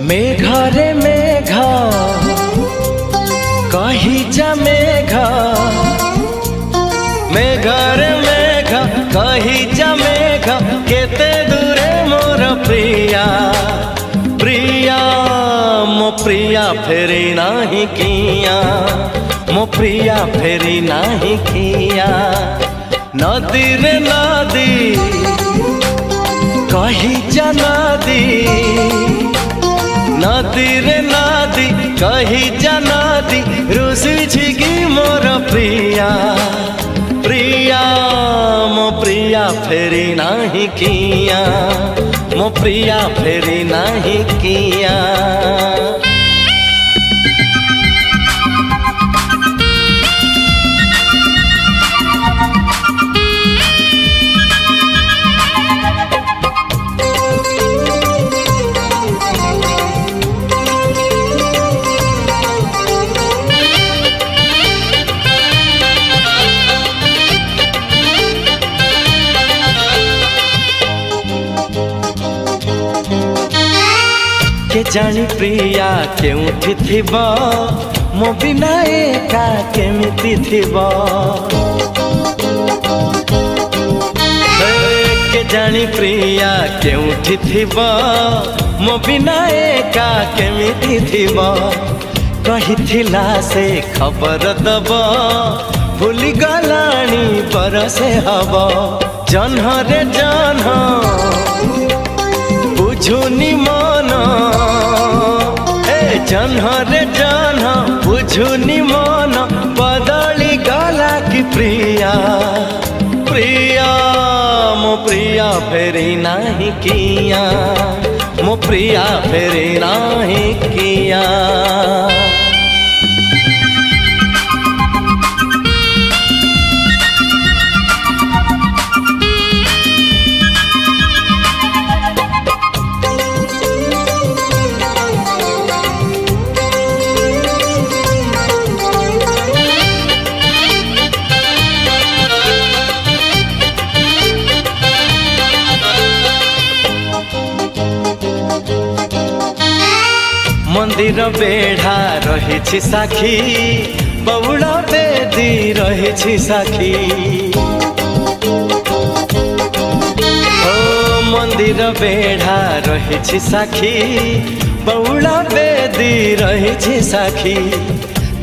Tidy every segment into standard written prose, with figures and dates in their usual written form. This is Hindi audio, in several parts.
मेघरे मेघ कही जा मेघ, मेघरे मेघ कही जा मेघ, केते दूरे मोर प्रिया प्रिया मो प्रिया फेरी नाही किया, मो प्रिया फेरी नाही किया। नदी रे नदी कही जा नदी, नदी रे नदी कही जा नदी, रुसी की मोर प्रिया प्रिया मो प्रिया फेरी नाही किया, मो प्रिया फेरी नाही किया। के जानी प्रिया केउठी थिबो, मो बिना एका केमिति थिबो। के जानी प्रिया केउठी थिबो, मो बिना एका केमिति थिबो। कहिथिला से खबर दब, भूली गलानी बरसे हब। जन्ह रे जन्ह बुझुनी मन, जन्ह रे जन्ह बुझुनी मन, बदली गला की प्रिया प्रिया मो प्रिया फेरी नाही किया, मो प्रिया फेरी नाही किया। मंदिर बेढ़ा रही साखी, बउल बेदी रही साखी। ओ मंदिर बेढ़ा रही साखी, बउल बेदी रही साखी।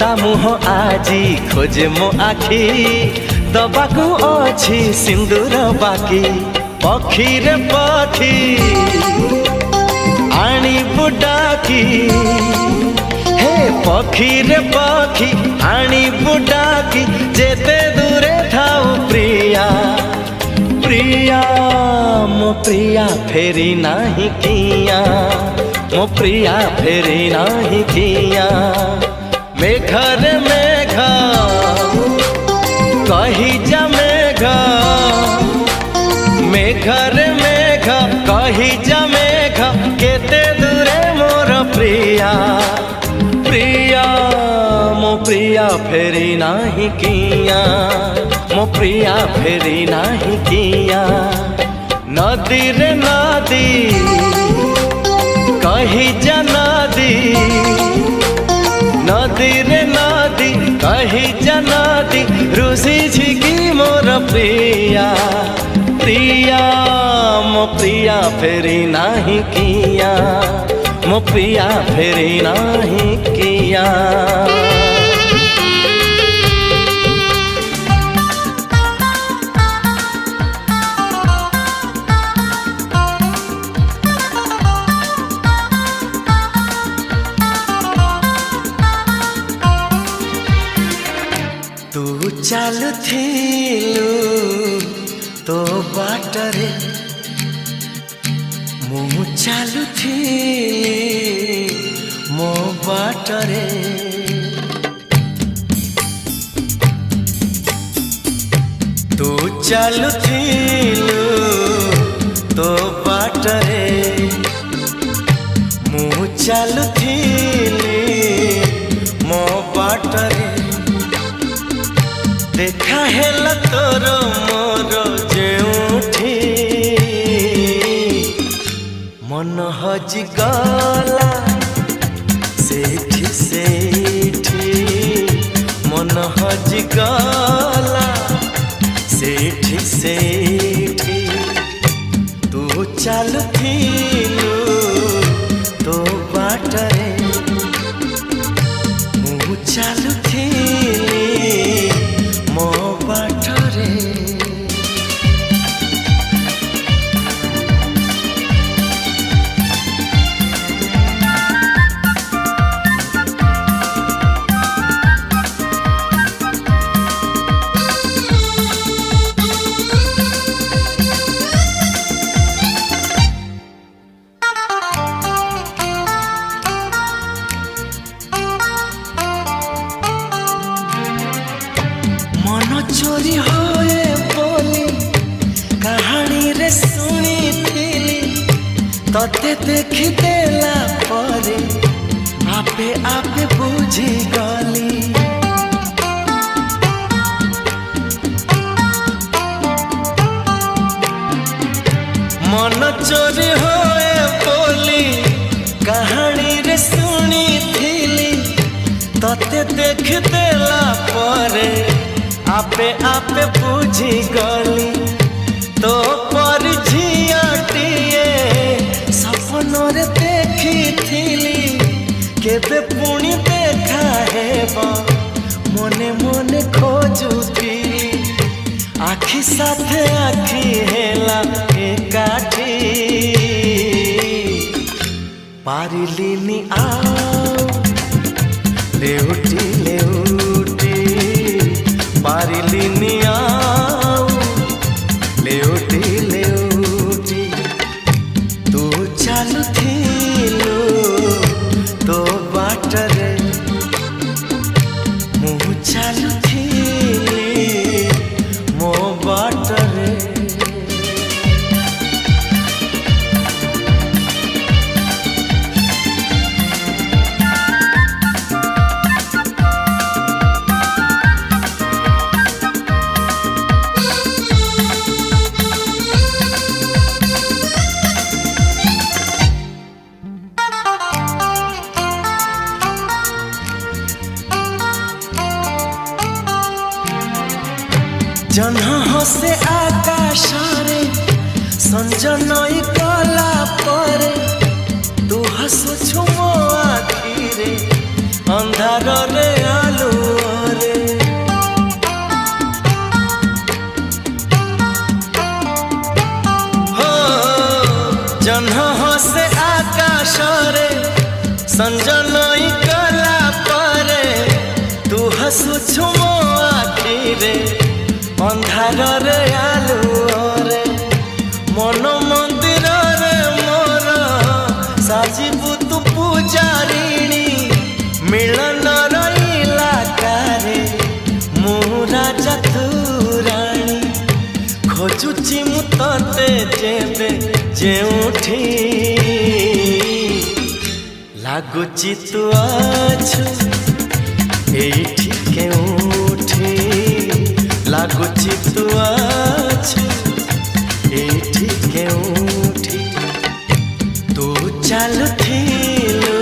ता मुह आजी खोजे मो आखी, दबाकू अछि सिंदूर बाकी। पखी रे पखी आनी बुडाकी, हे पखी रे पखी आनी बुडाकी, जेते दूरे थाऊ प्रिया प्रिया मो प्रिया फेरी नाही किया, मो प्रिया फेरी नाही किया। मेघरे मेघ कही जा मेघ, मेघरे मेघ कही जा मेघ, केते दूरे मोर प्रिया प्रिया मो प्रिया फेरी नाही किया, मो प्रिया फेरी नाही किया। नदी रे नदी कही जा नदी, नदी रे नदी कही जा नदी, रुसी की मोर प्रिया प्रिया मो प्रिया फेरी नाही किया, मो प्रिया फेरी नाही किया। तू चालुथिलु तो बाटरे, मु चालुथिली मो बाटरे। तू चालुथिलु तो बाटरे, मु चालुथिली मो बाटरे। देखा हेला तोर मोर जेउठी, मन हजि गला सेठी सेठी मन हजिगला सेठी सेठी तू चलुथिलु तो बाटरे मु चलुथिली मो बाटरे चोरी होए बोली कहानी रे सुनी थिली तते देखी देला परे आपे आपे बुझी गली मन चोरी होए बोली कहानी रे सुनी थिली तते देखी देला परे आपे आपे बुझी गली तो पर झियाटिए सपनों रे देखी थिली केबे पुणी देखा हेबा मने मने खोजुथी आखि साथे आखि हेला एकाठी पारिलिनी आओ लेउटी लेउटी पारिलिनी आओ लेउटी लेउटी तू चलुथिलु तो बाटरे मु चलुथिली मो बाटरे जन्ह हसे आकाशरे संजनई कला परे तू हसुछु मो आखिरे अंधार रे आलुरे हो जन्ह हसे आकाशरे संजनई कला परे तू हसुछु मो आखिरे अंधार रे आलुरे मन मंदिर रे मोर साजिबु तू पूजारिणी मिलन रईला कारे मु राजा तू राणी खोजुची मु तते जेबे जेउठी लागुची तू आछु एठी केउठी लागुची तू आछु एठी केउठी तू चलुथिलु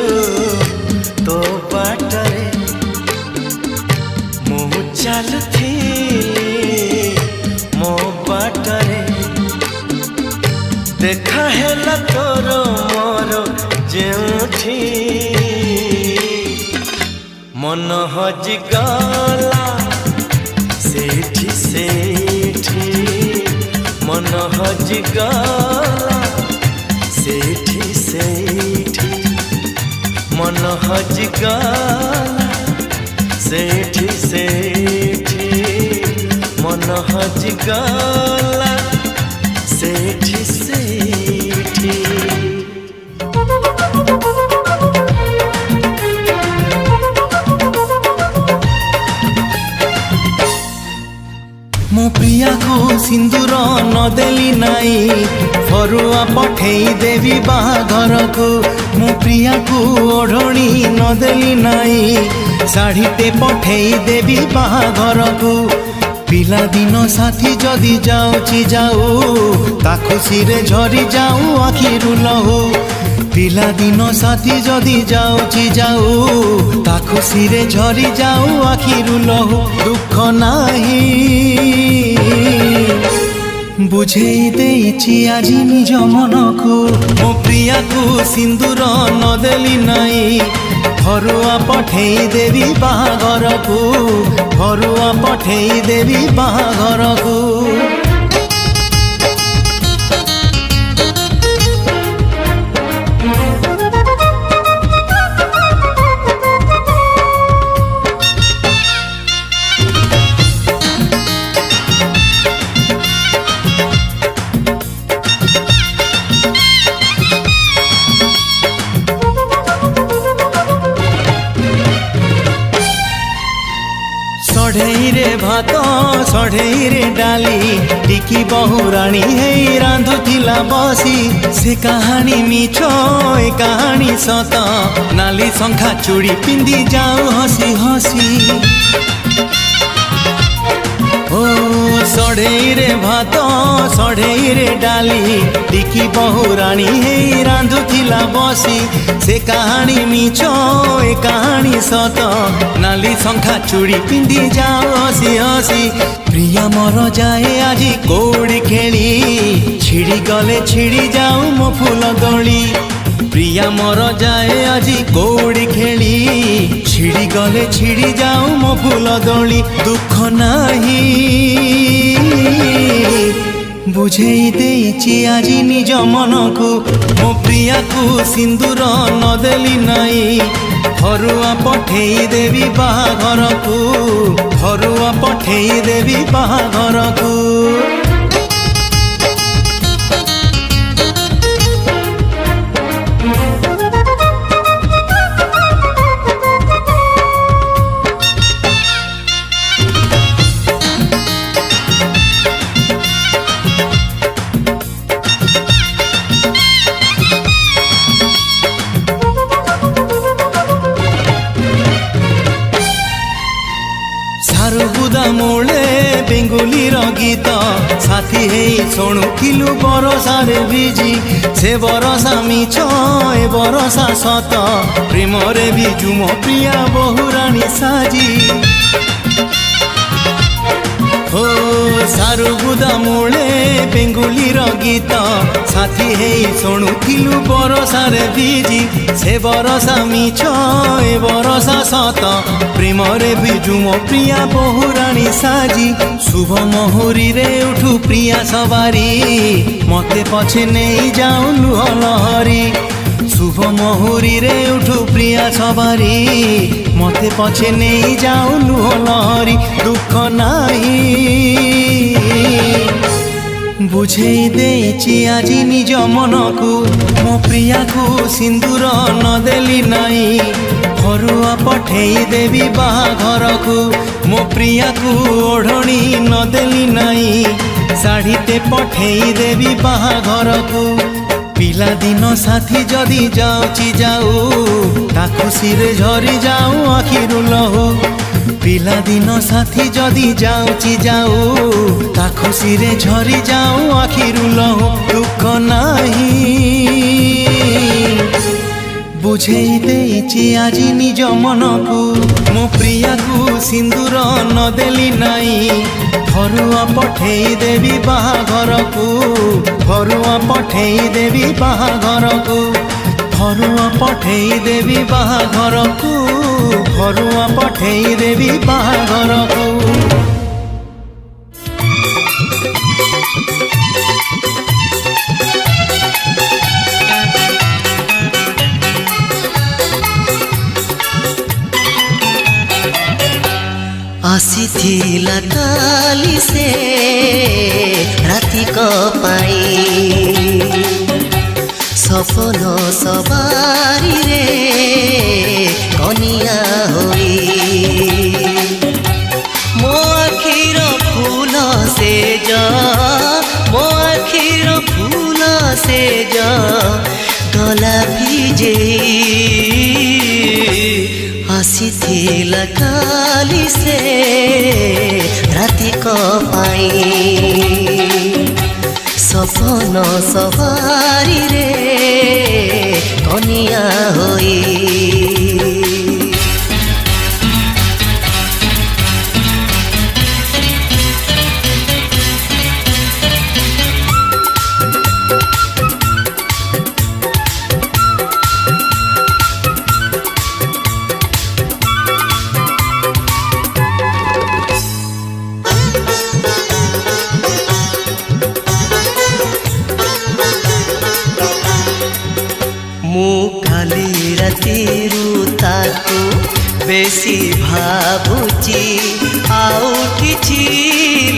तो बाटरे मु चलुथिली मो बाटरे देखा हेला तोर मोर जेउठी मन हजिगला सेठी सेठी मन हजिगला सेठी सेठी मन हजिगला सेठी सेठी मन हजिगला सेठी सेठी मो प्रिया को सिंदूर न देली नाई फरुआ पठेई देवी बाहाघर को मो प्रिया को ओढ़णी न देली नाई शाढ़ीटे पठेई देवी बाहाघर को पिला दिन साथी जदि जाऊची जाऊ ता खुशी रे झरी जाऊ आखिरु लहू ପିଲାଦିନ ସାଥୀ ଯଦି ଯାଉଛି ଯାଉ ତା ଖୁସିରେ ଝରି ଯାଉ ଆଖିରୁ ଲହୁ ଦୁଃଖ ନାହିଁ ବୁଝେଇ ଦେଇଛି ଆଜି ନିଜ ମନକୁ ମୋ ପ୍ରିୟାକୁ ସିନ୍ଦୁର ନଦେଲି ନାହିଁ ଘରୁଆ ପଠେଇ ଦେବି ବାହାଘରକୁ ଘରୁଆ ପଠେଇ ଦେବି ବାହାଘରକୁ षढ़ईरे भात षढ़ईरे डाली टिकी बहुराणी हेई रांधुथिला बसी से कहानी मिछ ए कहानी सत नाली शंखा चूड़ी पिंदी जाऊ हसी हसी ओ षढ़ईरे भात षढ़ईरे डाली टिकी बहुराणी हेई रांधुथिला बसी से कहानी मिछ ए कहानी सत नाली शंखा चूड़ी पिंदी जाओ हसी हसी प्रिया मोर जाए आज कौड़ी खेली छिड़ी गले छिड़ी जाऊ मो फूल दोली प्रिया मोर जाए आज कौड़ी खेली छिड़ी गले छिड़ी जाऊ मो फूल दोली दुख नाही बुझेई देइछि आजी निज मनकु मो प्रियाकु सिंदूर नदेली नाही घरुआ पठेई देवी बाहाघरकु घरुआ पठेई देवी बाहाघरकु सारुबुदा मोले बेंगुली गीत साथी हे शुणुथिलु बरसारे बिजी से बरसा मिछ ए बरसा सत प्रेम रे बिजु मो प्रिया बहुराणी साजी हो सारुबुदा मोले बेंगुली गीत साथी हे शुणुथिलु बरसारे बिजी से बरसा मिछ ए बरसा सत प्रेम रे बिजु मो प्रिया बहुराणी साजी शुभ मुहूर्त्ते रे उठू प्रिया सवारी मते पछे नहीं जाऊ लुह लहरी शुभ मुहूर्त्ते रे उठू प्रिया सवारी मते पछे नहीं जाऊ लुह लहरी दुख नाही बुझेई देइछि आजी निज मनकु मो प्रियाकु सिंदूर नदेली नाही घरुआ पठेई देवी बाहाघरकु मो प्रियाकु ओढ़णी नदेली नाही शाढ़ीते पठेई देवी बाहाघरकु पिलादिन साथी जदि जाऊची जाऊ ता खुशी रे झरी जाऊ आखिरु लहू पिलादिन साथी जदि जाऊची जाऊ ता खुशी रे झरी जाऊ आखिरु लहू दुख नाही बुझेई देइछि आजी निज मनकु मो प्रियाकु सिंदूर नदेली नाही घरुआ पठेई देवी बाहाघरकु घरुआ पठेई देवी बाहाघरकु घरुआ पठेई देवी बाहाघरकु घरुआ पठेई देवी बाहाघरकु आसीथिला काली से राति को पाई सपन सवारी रे कनिया होई मो आखिर फूल से जा मो आखिर फूल से जा गला भिजे आसीथिला काली से राति को पाई सपन सवारी रे কনিয়া হই। কালি রাতিরু তাকু বেশি ভাবুছি আউ কিছু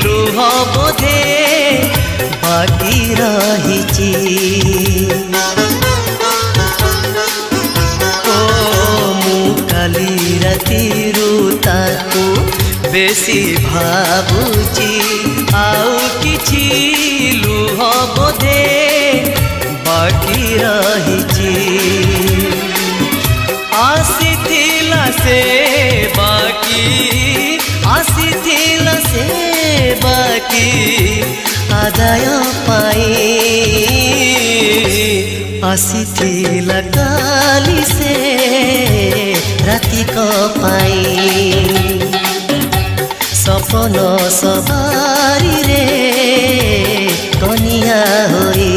লুহ বোধে বাকি রহিছি। ও মু কালি রাতিরু তাকু বেশি ভাবুছি আউ কিছু লুহ বোধে বাকি রহিছি। আসিথিলা সে বাকি আসিথিলা সে বাকি আদায় পাই। আসিথিলা কালি সে রাতিক পাই। সপন সবারি রে কনিয়া হই।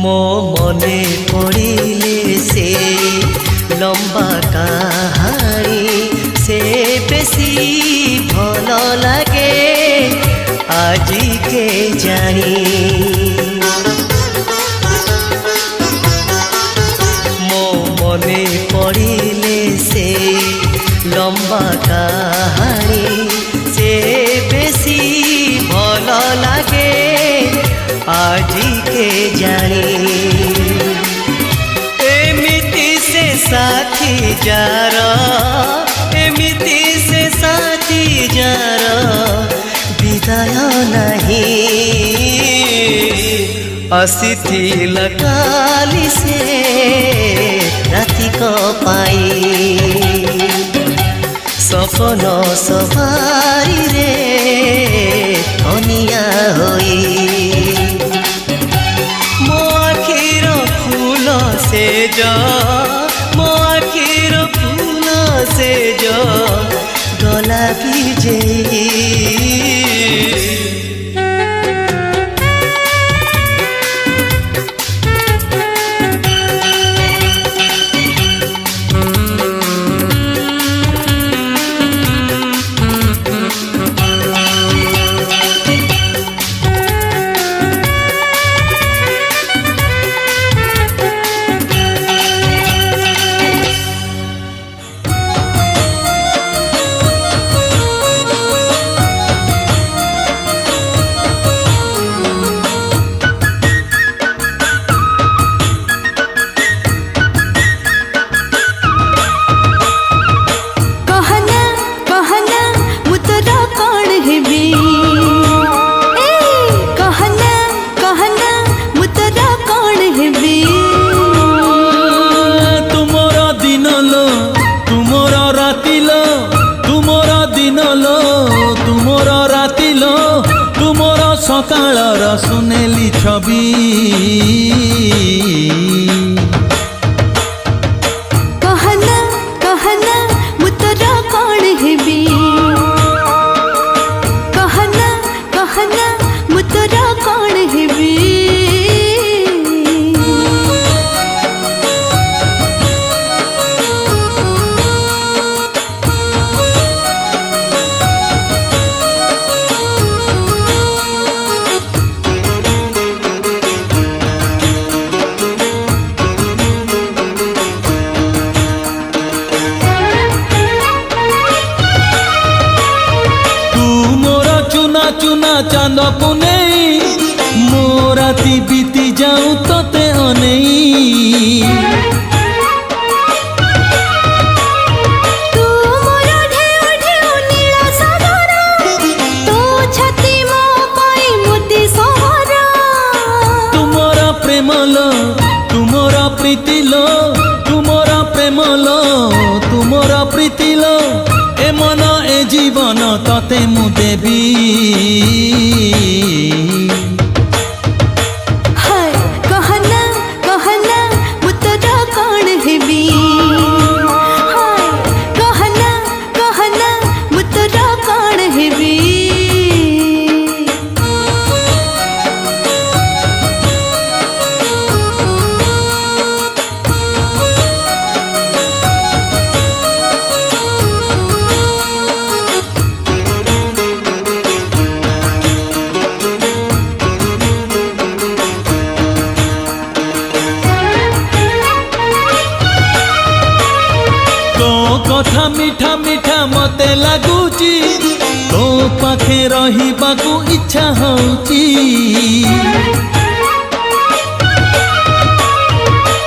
মো মনে পড়িলে সে লম্বা কাহানি সে বেশি ভাল লাগে আজিকে জানি। মো মনে পড়িলে সে লম্বা কাহানি সে বেশি ভাল লাগে আজিকে জানি। এমিতি সে সাথী যার এমিতি সে সাথী যার বিদায় নাহি। আসিথিলা কালি সে রাতিক পাই। সপন সবারি রে কনিয়া হই। মো আখির ফুল সেজ মো আখির ফুল সেজ গলা ভিজেই। সকালর সুনেলি ছবি कहना कहना मुतरा कौन हेबी कहना कहना मुतरा कौन हेबी চুনা চাঁদকু নেই মো রাতি বিতি যাও তোতে অনেই जीवन तते मु देवी हाय कहना कहना मु तोरा कौन हेबी हाय कहना कहना मु तोरा कौन हेबी कथा मीठा मीठा मते लगुची तो पाखे रहिबाकू इच्छा होची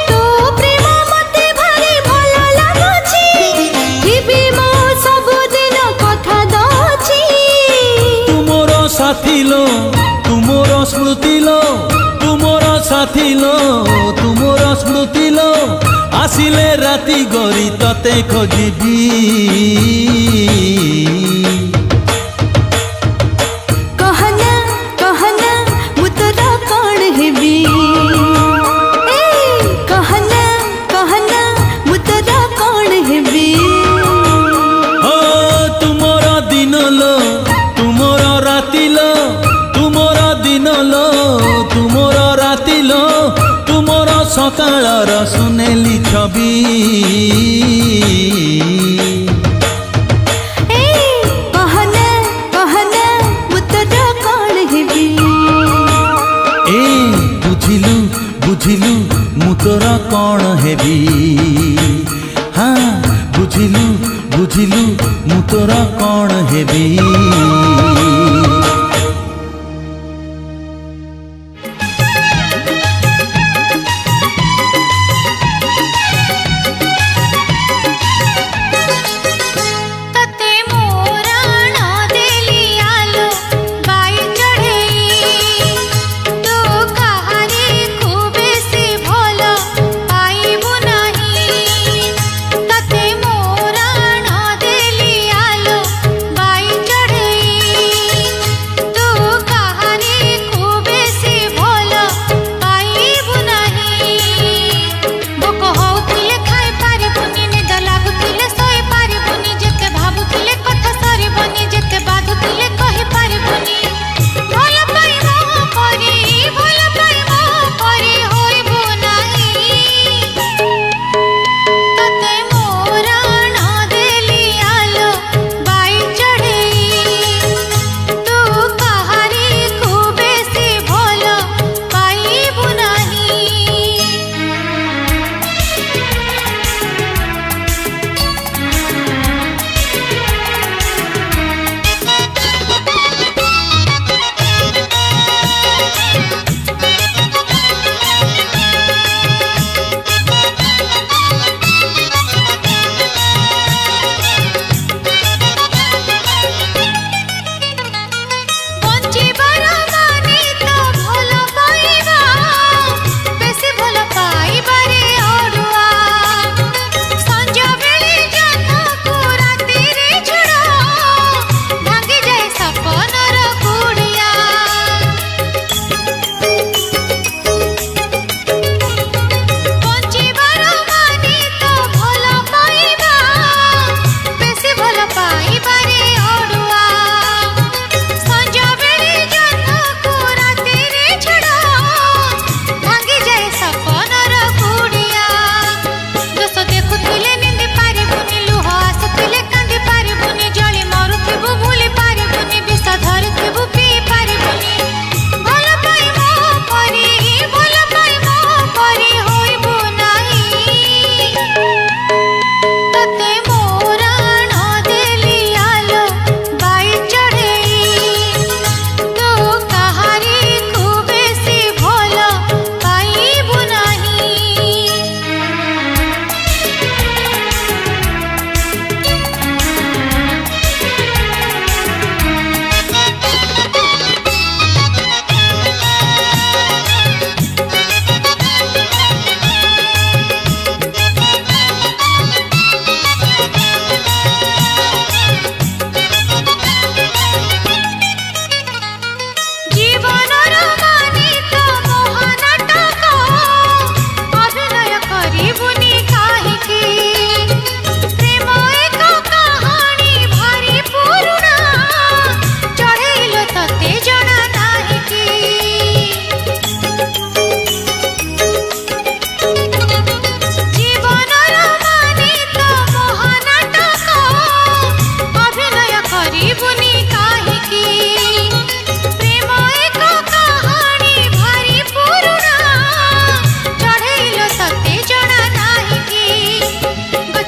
तो प्रेम मते भारी भलो लागुची हिबी मो सब दिन कथा दची तुमोर साथी लो तुमोर स्मृति लो तुमोर साथी लो तुमोर स्मृति लो आसिले राति गरी तते खोजिबी कहना कहना मु तोरा कौन हेबी ए कहना कहना मु तोरा कौन हेबी ओ तुमोर दिन लो तुमोर राति लो तुमोर दिन लो तुमोर राति लो तुमोर सकाळर सुनेली छवि ए कहना कहना मु तोरा कौन हेबी ए बुझिलु बुझिलु मु तोर कौन हेबी हाँ बुझिलु बुझिलु मु तोर कौन हेबी तते मोरा न देली आलो बाई चढ़ेई तो कहारे खूबे से भलो पाइबु नहीं तते मोरा न देली आलो बाई चढ़ेई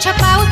ଗଛ ପାଉ